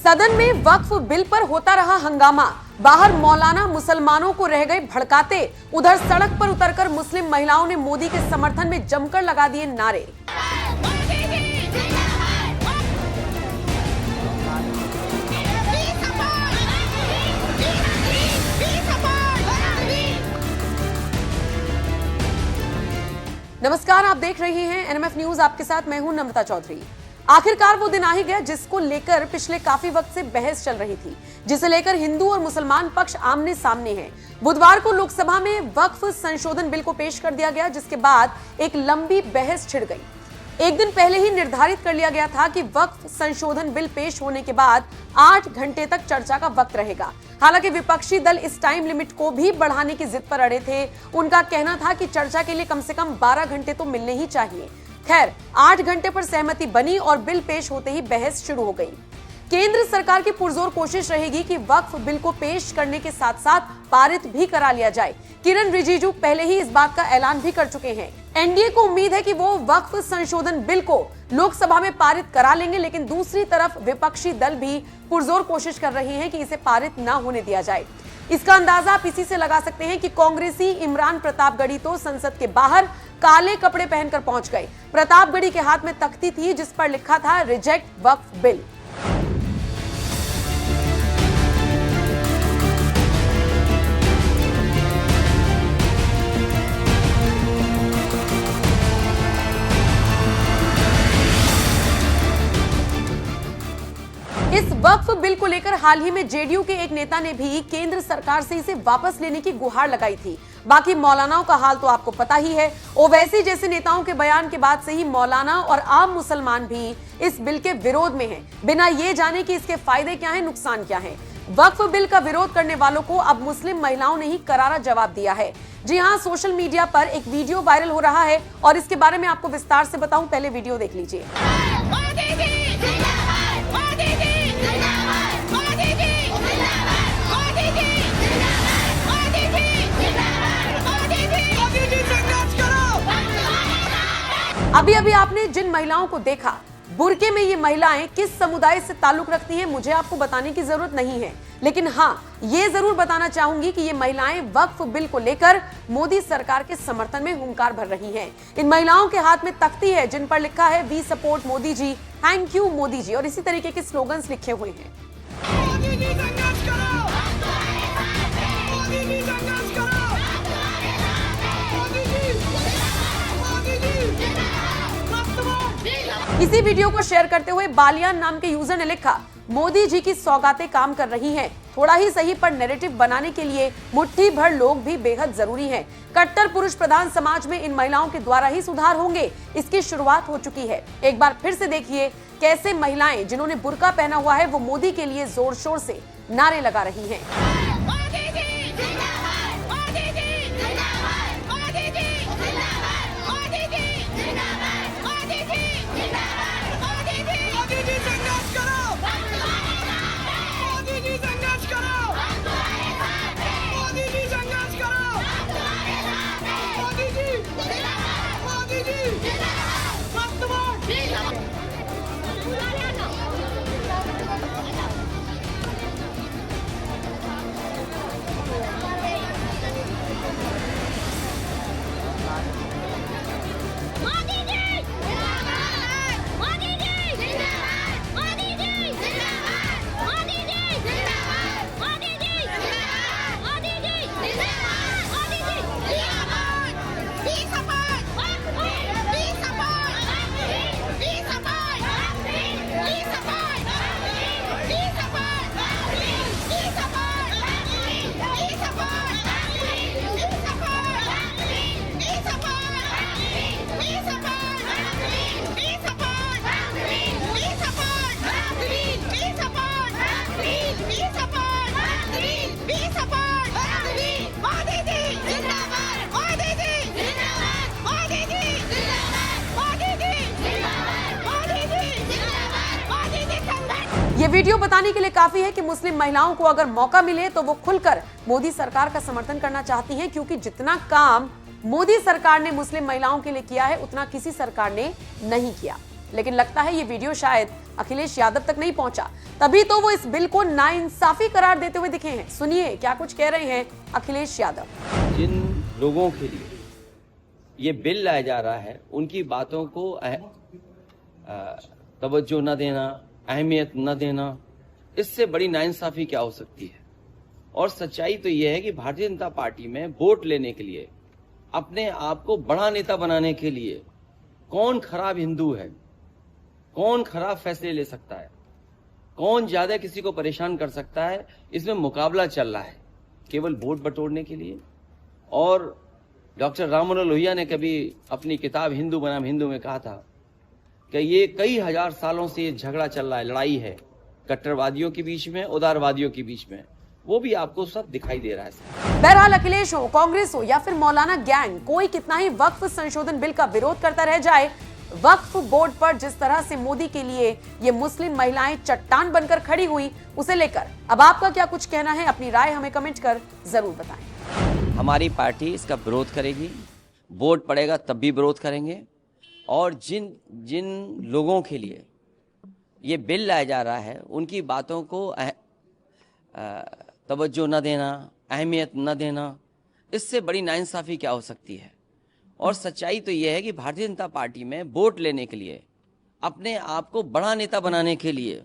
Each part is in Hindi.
सदन में वक्फ बिल पर होता रहा हंगामा। बाहर मौलाना मुसलमानों को रह गए भड़काते, उधर सड़क पर उतरकर मुस्लिम महिलाओं ने मोदी के समर्थन में जमकर लगा दिए नारे। नमस्कार, आप देख रहे हैं एनएमएफ न्यूज। आपके साथ मैं हूं नम्रता चौधरी। आखिरकार वो दिन आ ही गया जिसको लेकर पिछले काफी वक्त से बहस चल रही थी, जिसे लेकर हिंदू और मुसलमान पक्ष आमने सामने हैं। बुधवार को लोकसभा में वक्फ संशोधन बिल को पेश कर दिया गया, जिसके बाद एक लंबी बहस छिड़ गई। एक दिन पहले ही निर्धारित कर लिया गया था कि वक्फ संशोधन बिल पेश होने के बाद 8 घंटे तक चर्चा का वक्त रहेगा। हालांकि विपक्षी दल इस टाइम लिमिट को भी बढ़ाने की जिद पर अड़े थे। उनका कहना था कि चर्चा के लिए कम से कम 12 घंटे तो मिलने ही चाहिए। खैर, 8 घंटे पर सहमति बनी और बिल पेश होते ही बहस शुरू हो गई। केंद्र सरकार की पुरजोर कोशिश रहेगी कि वक्फ बिल को पेश करने के साथ साथ पारित भी करा लिया जाए। किरण रिजिजू पहले ही इस बात का ऐलान भी कर चुके हैं। एनडीए को उम्मीद है कि वो वक्फ संशोधन बिल को लोकसभा में पारित करा लेंगे, लेकिन दूसरी तरफ विपक्षी दल भी पुरजोर कोशिश कर रहे हैं कि इसे पारित न होने दिया जाए। इसका अंदाजा आप इसी से लगा सकते हैं कि कांग्रेसी इमरान प्रतापगढ़ी तो संसद के बाहर काले कपड़े पहनकर पहुंच गए। प्रतापगढ़ी के हाथ में तख्ती थी जिस पर लिखा था रिजेक्ट वक्फ बिल। इस वक्फ बिल को लेकर हाल ही में जेडीयू के एक नेता ने भी केंद्र सरकार से इसे वापस लेने की गुहार लगाई थी। बाकी मौलानाओं का हाल तो आपको पता ही है। ओवैसी जैसे नेताओं के बयान के बाद से ही मौलाना और आम मुसलमान भी इस बिल के विरोध में हैं, बिना ये जाने कि इसके फायदे क्या हैं, नुकसान क्या है। वक्फ बिल का विरोध करने वालों को अब मुस्लिम महिलाओं ने ही करारा जवाब दिया है। जी हाँ, सोशल मीडिया पर एक वीडियो वायरल हो रहा है और इसके बारे में आपको विस्तार से बताऊं, पहले वीडियो देख लीजिए। अभी अभी आपने जिन महिलाओं को देखा, बुर्के में ये महिलाएं किस समुदाय से ताल्लुक रखती हैं मुझे आपको बताने की जरूरत नहीं है, लेकिन हाँ, ये जरूर बताना चाहूंगी कि ये महिलाएं वक्फ बिल को लेकर मोदी सरकार के समर्थन में हुंकार भर रही हैं। इन महिलाओं के हाथ में तख्ती है जिन पर लिखा है we support Modi ji, thank you Modi ji, और इसी तरीके के स्लोगन्स लिखे हुए हैं। इसी वीडियो को शेयर करते हुए बालियान नाम के यूजर ने लिखा, मोदी जी की सौगातें काम कर रही हैं, थोड़ा ही सही पर नैरेटिव बनाने के लिए मुट्ठी भर लोग भी बेहद जरूरी हैं। कट्टर पुरुष प्रधान समाज में इन महिलाओं के द्वारा ही सुधार होंगे, इसकी शुरुआत हो चुकी है। एक बार फिर से देखिए कैसे महिलाएं जिन्होंने बुर्का पहना हुआ है वो मोदी के लिए जोर शोर से नारे लगा रही हैं। ये वीडियो बताने के लिए काफी है कि मुस्लिम महिलाओं को अगर मौका मिले तो वो खुलकर मोदी सरकार का समर्थन करना चाहती हैं, क्योंकि जितना काम मोदी सरकार ने मुस्लिम महिलाओं के लिए किया है उतना किसी सरकार ने नहीं किया। लेकिन लगता है ये वीडियो शायद अखिलेश यादव तक नहीं पहुंचा, तभी तो वो इस बिल को नाइंसाफी करार देते हुए दिखे हैं। सुनिए क्या कुछ कह रहे हैं अखिलेश यादव। जिन लोगों के लिए ये बिल लाया जा रहा है उनकी बातों को तवज्जो न देना, अहमियत न देना, इससे बड़ी नाइंसाफी क्या हो सकती है। और सच्चाई तो यह है कि भारतीय जनता पार्टी में वोट लेने के लिए, अपने आप को बड़ा नेता बनाने के लिए कौन खराब हिंदू है, कौन खराब फैसले ले सकता है, कौन ज्यादा किसी को परेशान कर सकता है, इसमें मुकाबला चल रहा है केवल वोट बटोरने के लिए। और डॉक्टर राम मनोहर लोहिया ने कभी अपनी किताब हिंदू बनाम हिंदू में कहा था कि ये कई हजार सालों से ये झगड़ा चल रहा है, लड़ाई है कट्टरवादियों के बीच में, उदारवादियों के बीच में, वो भी आपको सब दिखाई दे रहा है। बहरहाल अखिलेश हो, कांग्रेस हो या फिर मौलाना गैंग, कोई कितना ही वक्फ संशोधन बिल का विरोध करता रह जाए, वक्फ बोर्ड पर जिस तरह से मोदी के लिए ये मुस्लिम महिलाएं चट्टान बनकर खड़ी हुई, उसे लेकर अब आपका क्या कुछ कहना है, अपनी राय हमें कमेंट कर जरूर बताएं। हमारी पार्टी इसका विरोध करेगी, वोट पड़ेगा तब भी विरोध करेंगे। और जिन जिन लोगों के लिए ये बिल लाया जा रहा है उनकी बातों को तवज्जो न देना, अहमियत न देना, इससे बड़ी नाइंसाफी क्या हो सकती है। और सच्चाई तो यह है कि भारतीय जनता पार्टी में वोट लेने के लिए, अपने आप को बड़ा नेता बनाने के लिए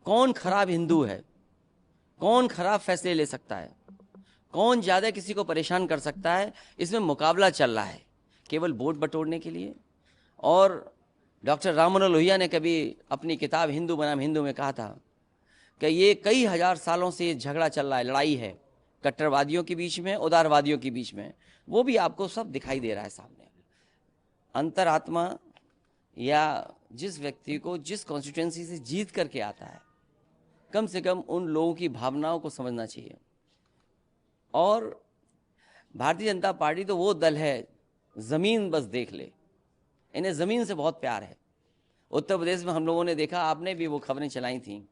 कौन खराब हिंदू है, कौन खराब फैसले ले सकता है, कौन ज्यादा किसी को परेशान कर सकता है, इसमें मुकाबला चल रहा है केवल वोट बटोरने के लिए। और डॉक्टर राम मनोहर लोहिया ने कभी अपनी किताब हिंदू बनाम हिंदू में कहा था कि ये कई हजार सालों से ये झगड़ा चल रहा है, लड़ाई है कट्टरवादियों के बीच में, उदारवादियों के बीच में, वो भी आपको सब दिखाई दे रहा है सामने। अंतरात्मा या जिस व्यक्ति को जिस कॉन्स्टिट्यूएंसी से जीत करके आता है, कम से कम उन लोगों की भावनाओं को समझना चाहिए। और भारतीय जनता पार्टी तो वो दल है, जमीन बस देख ले, इन्हें जमीन से बहुत प्यार है। उत्तर प्रदेश में हम लोगों ने देखा, आपने भी वो खबरें चलाई थी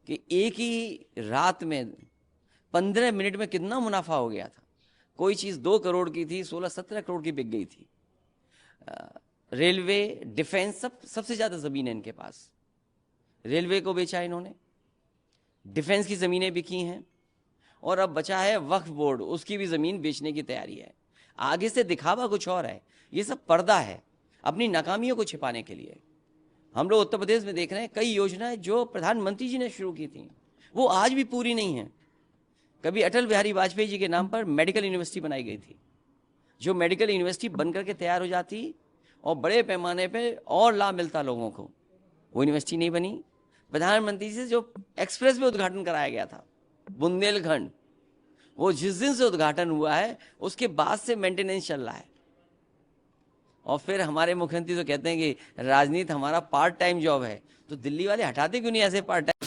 कि एक ही रात में 15 मिनट में कितना मुनाफा हो गया था। कोई चीज़ 2 करोड़ की थी, 16-17 करोड़ की बिक गई थी। रेलवे, डिफेंस, सबसे ज़्यादा ज़मीन है इनके पास। रेलवे को बेचा इन्होंने, डिफेंस की ज़मीनें बिकी हैं, और अब बचा है वक्फ बोर्ड, उसकी भी ज़मीन बेचने की तैयारी है। आगे से दिखावा कुछ और है, ये सब पर्दा है अपनी नाकामियों को छिपाने के लिए। हम लोग उत्तर प्रदेश में देख रहे हैं कई योजनाएं जो प्रधानमंत्री जी ने शुरू की थी, वो आज भी पूरी नहीं है। कभी अटल बिहारी वाजपेयी जी के नाम पर मेडिकल यूनिवर्सिटी बनाई गई थी, जो मेडिकल यूनिवर्सिटी बनकर के तैयार हो जाती और बड़े पैमाने पे और लाभ मिलता लोगों को, वो यूनिवर्सिटी नहीं बनी। प्रधानमंत्री से जो एक्सप्रेस वे उद्घाटन कराया गया था बुंदेलखंड, वो जिस दिन से उद्घाटन हुआ है उसके बाद से मेंटेनेंस चल रहा है। और फिर हमारे मुख्यमंत्री तो कहते हैं कि राजनीति हमारा पार्ट टाइम जॉब है, तो दिल्ली वाले हटाते क्यों नहीं ऐसे पार्ट टाइम।